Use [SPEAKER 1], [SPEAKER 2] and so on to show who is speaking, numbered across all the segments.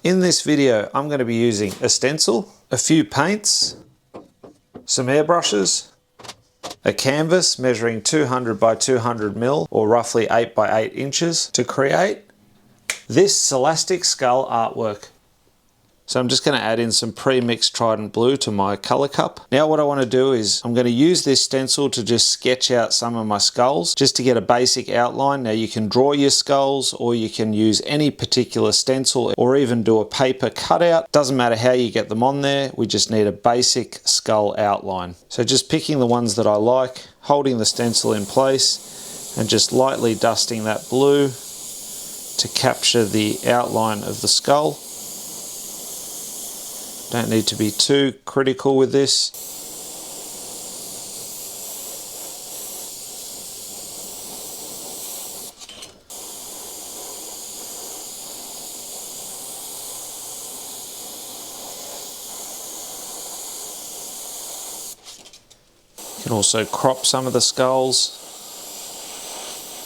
[SPEAKER 1] In this video, I'm going to be using a stencil, a few paints, some airbrushes, a canvas measuring 200 by 200 mil or roughly 8 by 8 inches to create this Silastic skull artwork. So I'm just going to add in some pre-mixed Trident blue to my color cup. Now what I want to do is I'm going to use this stencil to just sketch out some of my skulls just to get a basic outline. Now you can draw your skulls or you can use any particular stencil or even do a paper cutout. Doesn't matter how you get them on there, we just need a basic skull outline. So just picking the ones that I like, holding the stencil in place and just lightly dusting that blue to capture the outline of the skull. Don't need to be too critical with this. You can also crop some of the skulls.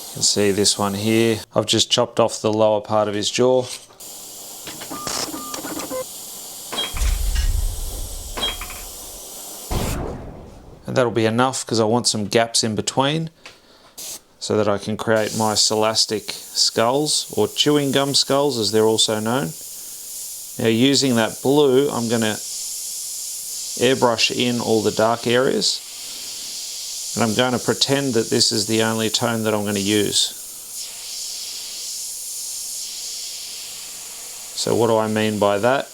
[SPEAKER 1] You can see this one here. I've just chopped off the lower part of his jaw. And that'll be enough because I want some gaps in between so that I can create my Silastic skulls, or chewing gum skulls as they're also known. Now using that blue, I'm going to airbrush in all the dark areas, and I'm going to pretend that this is the only tone that I'm going to use. So what do I mean by that?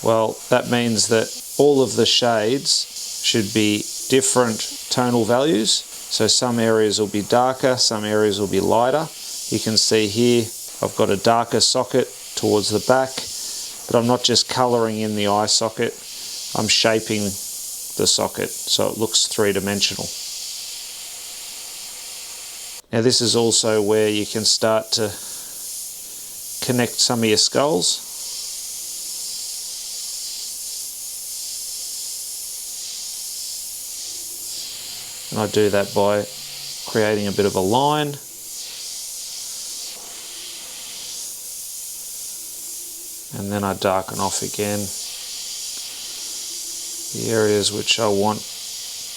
[SPEAKER 1] Well, that means that all of the shades should be different tonal values. So some areas will be darker, some areas will be lighter. You can see here I've got a darker socket towards the back, but I'm not just colouring in the eye socket, I'm shaping the socket so it looks three-dimensional. Now this is also where you can start to connect some of your skulls. And I do that by creating a bit of a line. And then I darken off again the areas which I want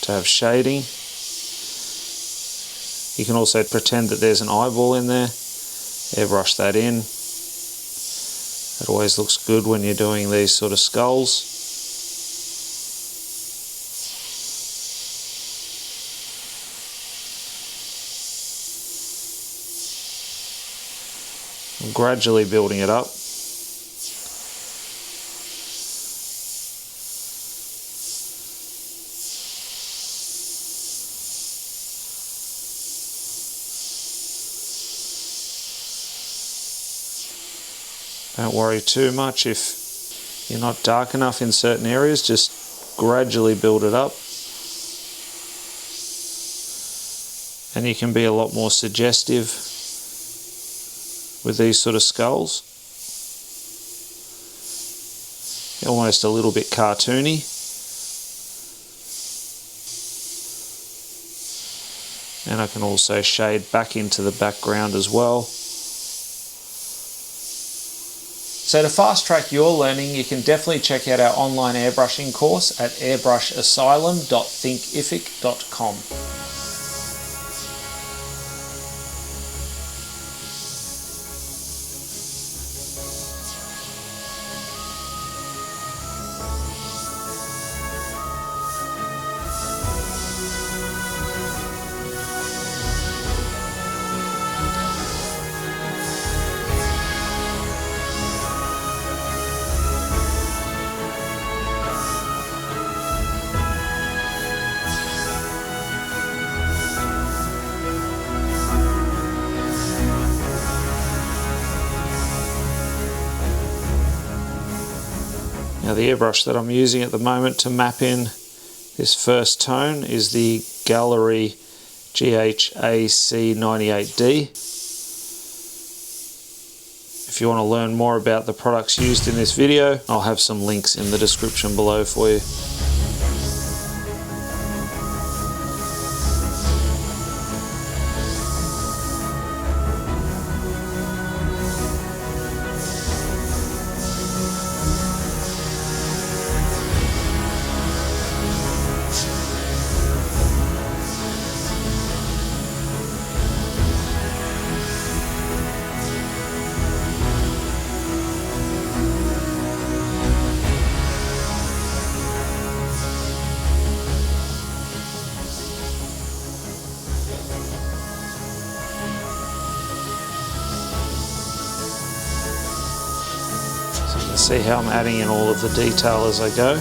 [SPEAKER 1] to have shading. You can also pretend that there's an eyeball in there. Airbrush that in. It always looks good when you're doing these sort of skulls. I'm gradually building it up. Don't worry too much if you're not dark enough in certain areas, just gradually build it up. And you can be a lot more suggestive with these sort of skulls. Almost a little bit cartoony. And I can also shade back into the background as well. So to fast track your learning, you can definitely check out our online airbrushing course at airbrushasilum.thinkific.com. Now the airbrush that I'm using at the moment to map in this first tone is the Gallery GHAC98D. If you want to learn more about the products used in this video, I'll have some links in the description below for you. See how I'm adding in all of the detail as I go.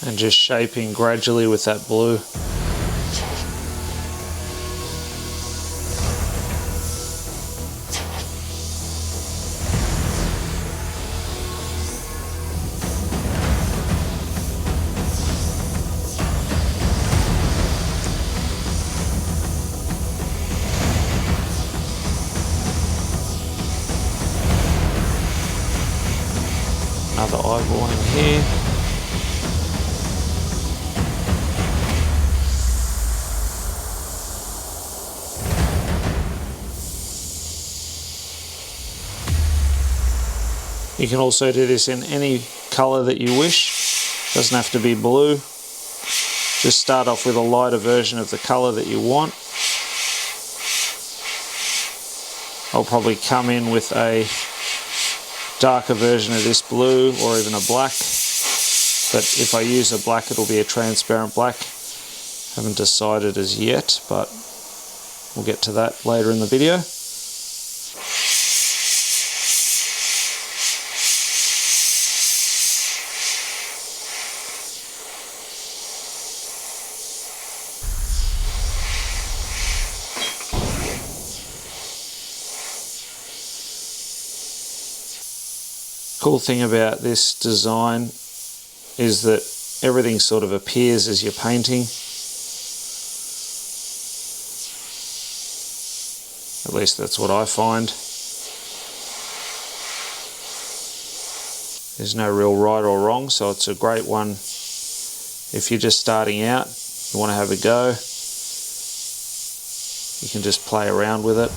[SPEAKER 1] And just shaping gradually with that blue. Another eyeball in here. You can also do this in any colour that you wish. Doesn't have to be blue. Just start off with a lighter version of the colour that you want. I'll probably come in with a darker version of this blue or even a black. But if I use a black, it'll be a transparent black. Haven't decided as yet, but we'll get to that later in the video. Cool thing about this design is that everything sort of appears as you're painting. At least that's what I find. There's no real right or wrong, so it's a great one if you're just starting out, you want to have a go. You can just play around with it.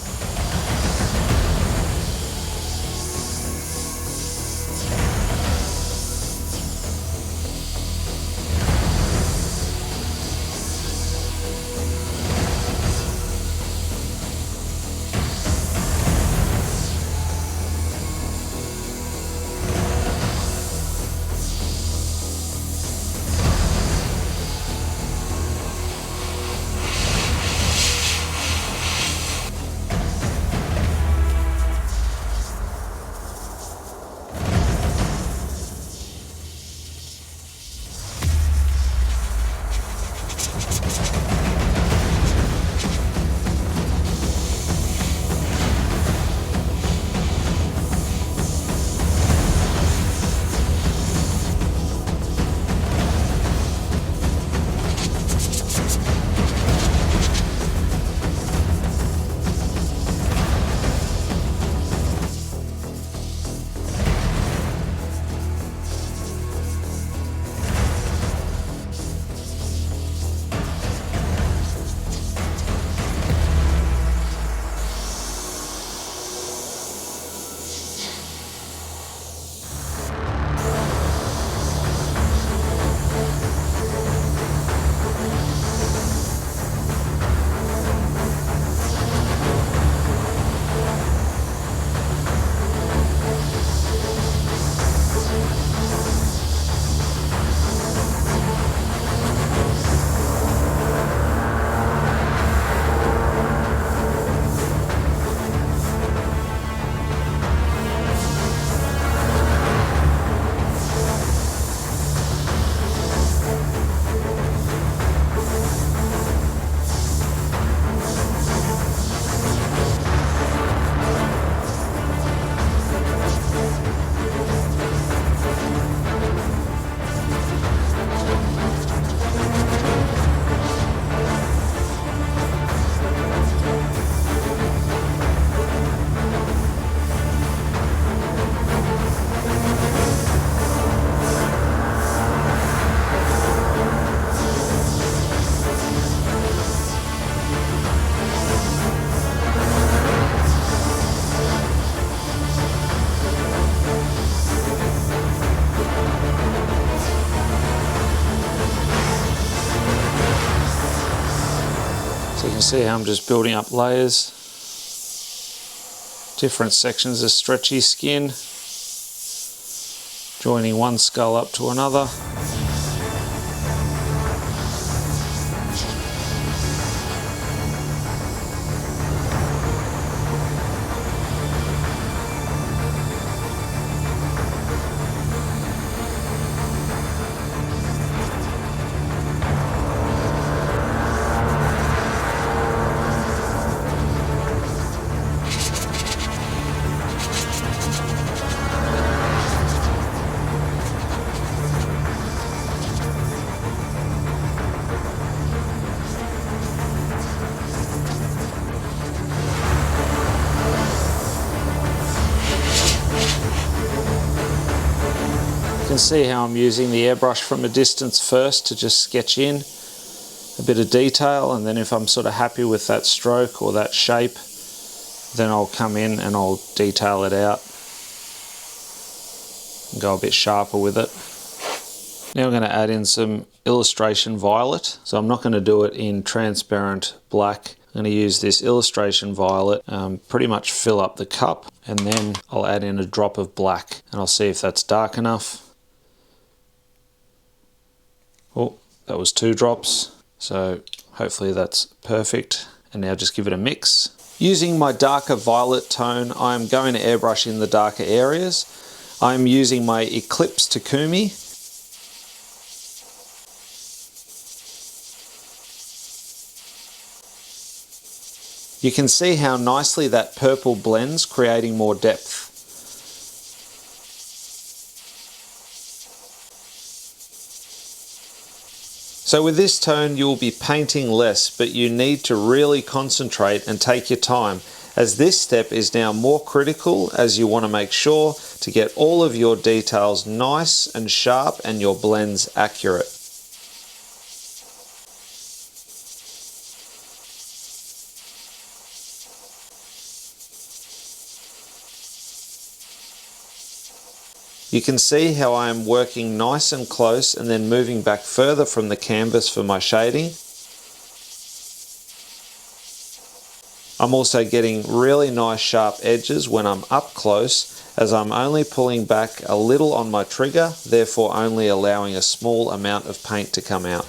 [SPEAKER 1] You see how I'm just building up layers, different sections of stretchy skin, joining one skull up to another. You can see how I'm using the airbrush from a distance first to just sketch in a bit of detail, and then if I'm sort of happy with that stroke or that shape, then I'll come in and I'll detail it out and go a bit sharper with it. Now I'm going to add in some illustration violet. So I'm not going to do it in transparent black. I'm going to use this illustration violet, pretty much fill up the cup, and then I'll add in a drop of black and I'll see if that's dark enough. Oh, that was 2 drops, so hopefully that's perfect. And now just give it a mix. Using my darker violet tone, I'm going to airbrush in the darker areas. I'm using my Eclipse Takumi. You can see how nicely that purple blends, creating more depth. So with this tone you'll be painting less, but you need to really concentrate and take your time, as this step is now more critical, as you want to make sure to get all of your details nice and sharp and your blends accurate. You can see how I am working nice and close and then moving back further from the canvas for my shading. I'm also getting really nice sharp edges when I'm up close, as I'm only pulling back a little on my trigger, therefore only allowing a small amount of paint to come out.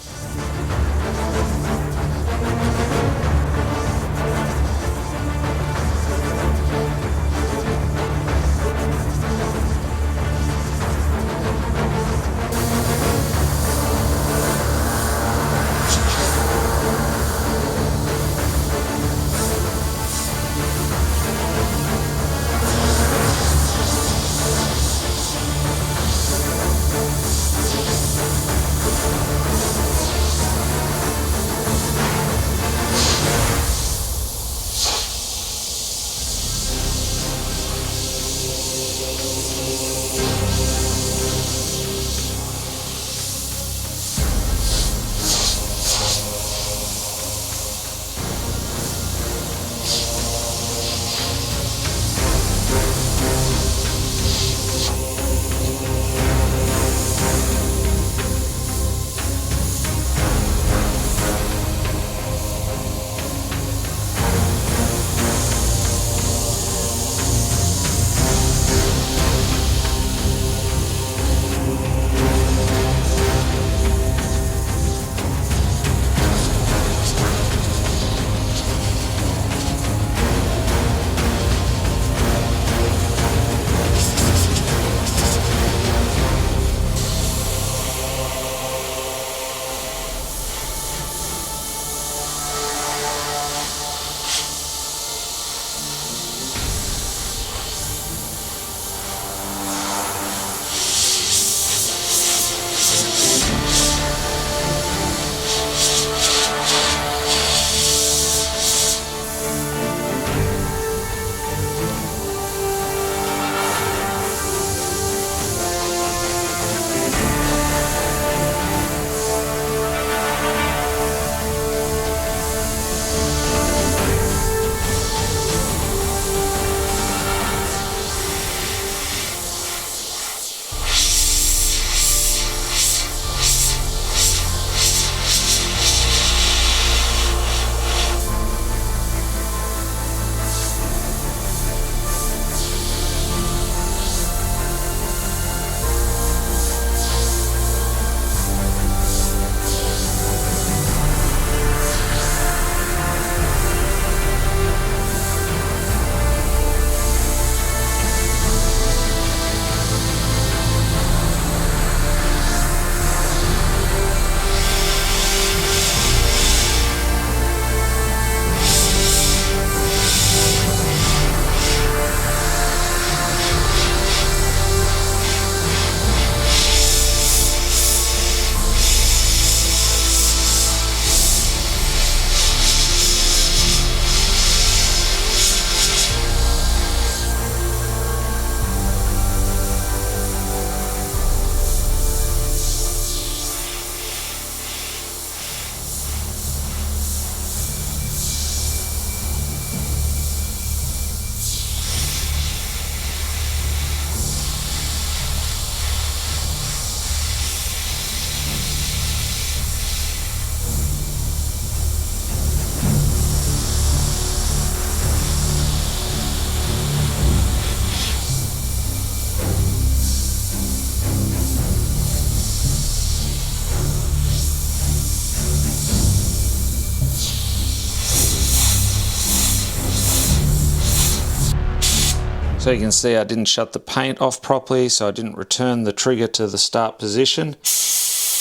[SPEAKER 1] So you can see I didn't shut the paint off properly, so I didn't return the trigger to the start position,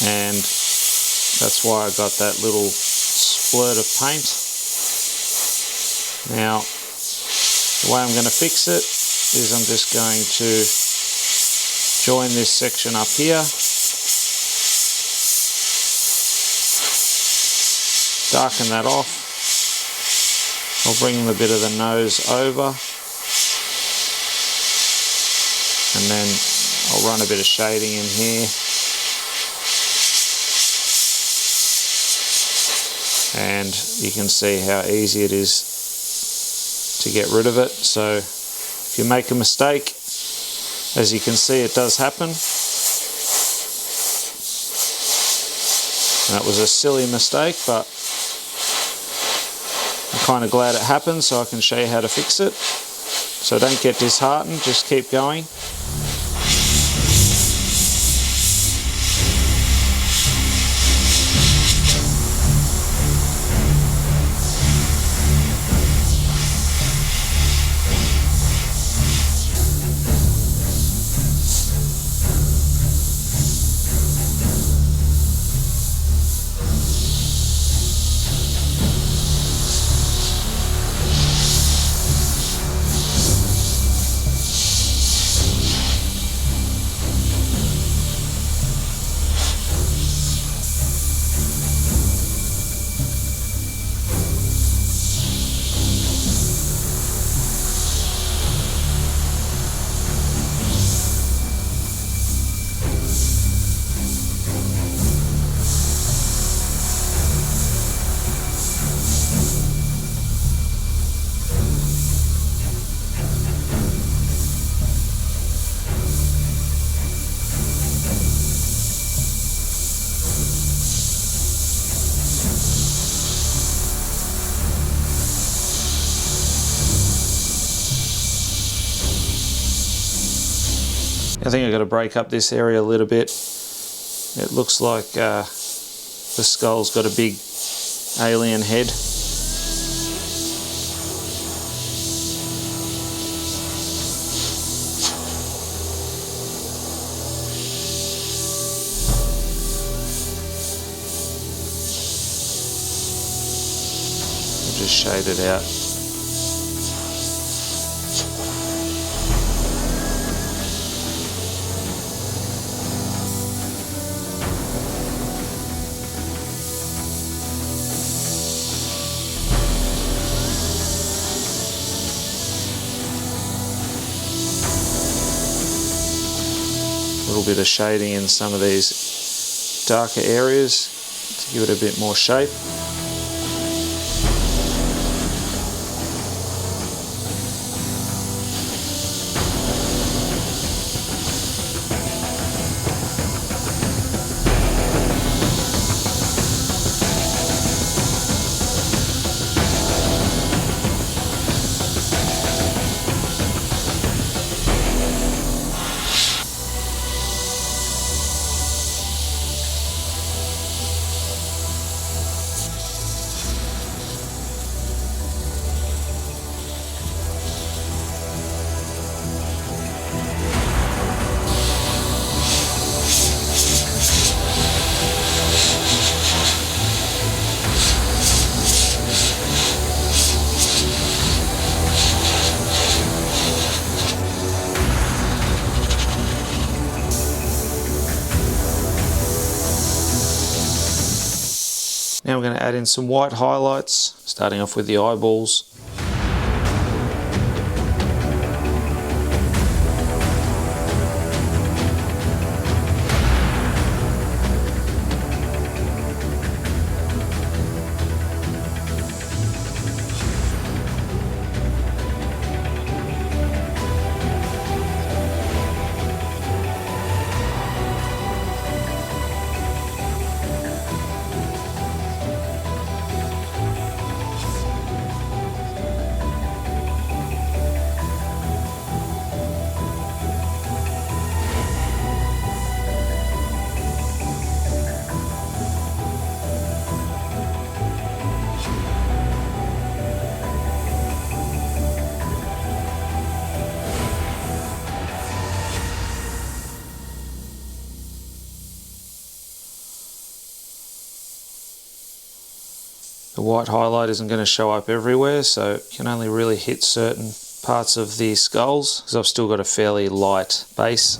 [SPEAKER 1] and that's why I got that little splurt of paint. Now, the way I'm going to fix it is I'm just going to join this section up here, darken that off. I'll bring the bit of the nose over, and then I'll run a bit of shading in here. And you can see how easy it is to get rid of it. So if you make a mistake, as you can see, it does happen. And that was a silly mistake, but I'm kind of glad it happened, so I can show you how to fix it. So don't get disheartened, just keep going. I think I've got to break up this area a little bit. It looks like the skull's got a big alien head. I'll just shade it out. A little bit of shading in some of these darker areas to give it a bit more shape. Now we're going to add in some white highlights, starting off with the eyeballs. The white highlight isn't going to show up everywhere, so you can only really hit certain parts of the skulls because I've still got a fairly light base.